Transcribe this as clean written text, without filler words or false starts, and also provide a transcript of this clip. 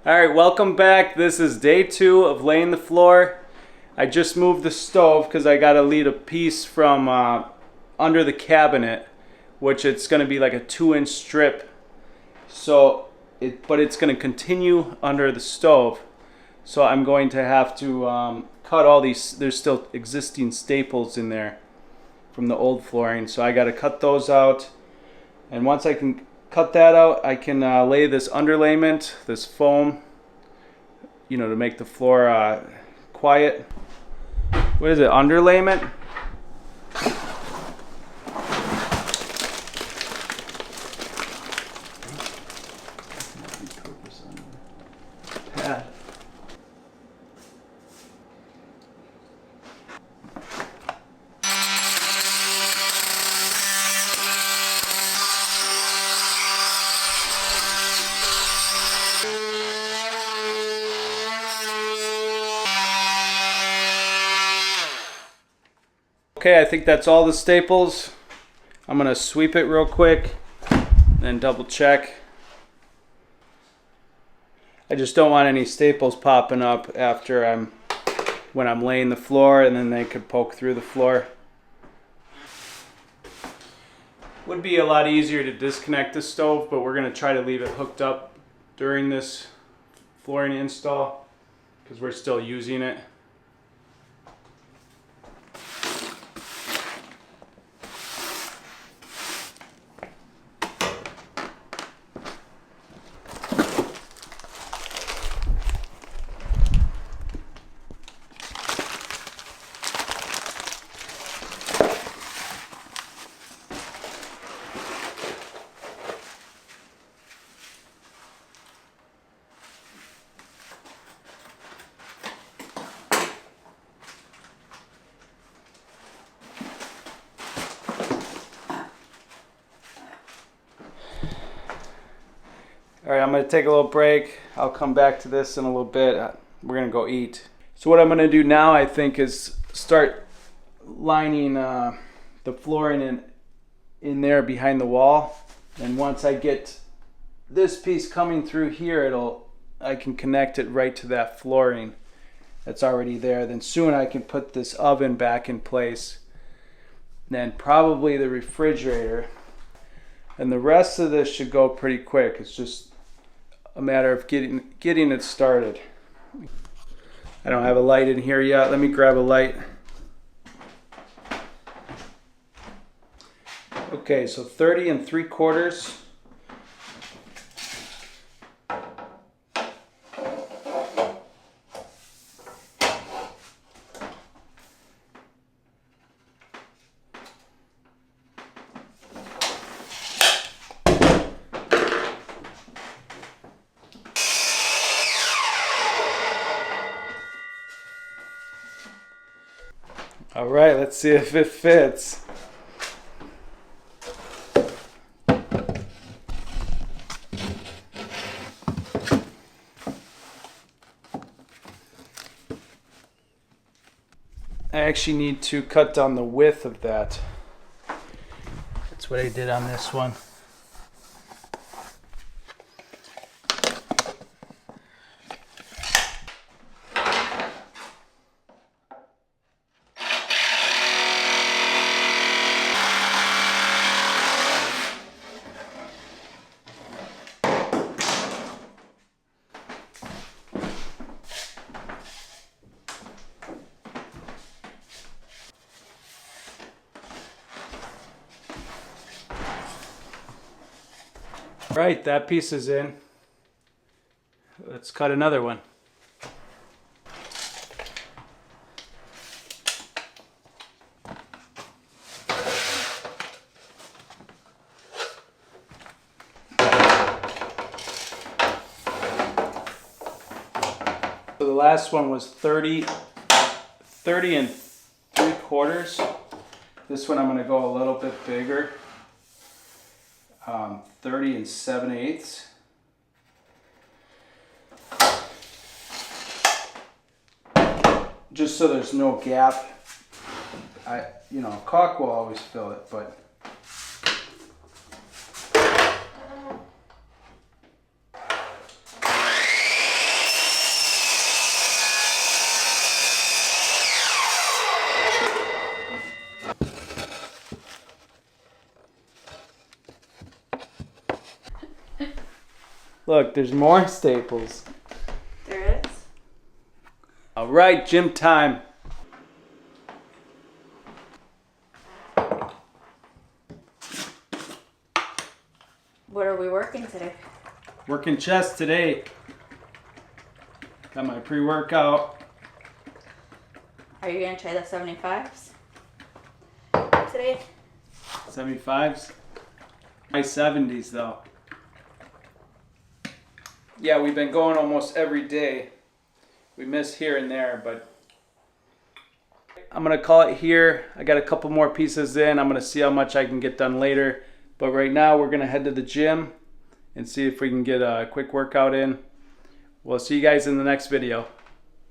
Alright, welcome back. This is day 2 of laying the floor. I just moved the stove because I got to lead a piece from under the cabinet, which it's going to be like a 2-inch strip. But it's going to continue under the stove. So I'm going to have to cut all these. There's still existing staples in there from the old flooring. So I got to cut those out. And once I can cut that out, I can lay this underlayment, this foam, you know, to make the floor quiet. What is it, underlayment? Yeah. Okay, I think that's all the staples. I'm gonna sweep it real quick and double check. I just don't want any staples popping up when I'm laying the floor, and then they could poke through the floor. Would be a lot easier to disconnect the stove, but we're gonna try to leave it hooked up during this flooring install because we're still using it. All right, I'm gonna take a little break. I'll come back to this in a little bit. We're gonna go eat. So what I'm gonna do now, I think, is start lining the flooring in there behind the wall. And once I get this piece coming through here, I can connect it right to that flooring that's already there. Then soon I can put this oven back in place. Then probably the refrigerator. And the rest of this should go pretty quick. It's just a matter of getting it started. I don't have a light in here yet. Let me grab a light. Okay, so 30 3/4. All right, let's see if it fits. I actually need to cut down the width of that. That's what I did on this one. Right, that piece is in. Let's cut another one. So the last one was 30 3/4. This one I'm going to go a little bit bigger. 30 7/8. Just so there's no gap. Caulk will always fill it, but Look, there's more staples. There is. All right, gym time. What are we working today? Working chest today. Got my pre-workout. Are you gonna try the 75s today? 75s. My 70s though. Yeah, we've been going almost every day. We miss here and there, but I'm gonna call it here. I got a couple more pieces in. I'm gonna see how much I can get done later. But right now we're gonna head to the gym and see if we can get a quick workout in. We'll see you guys in the next video.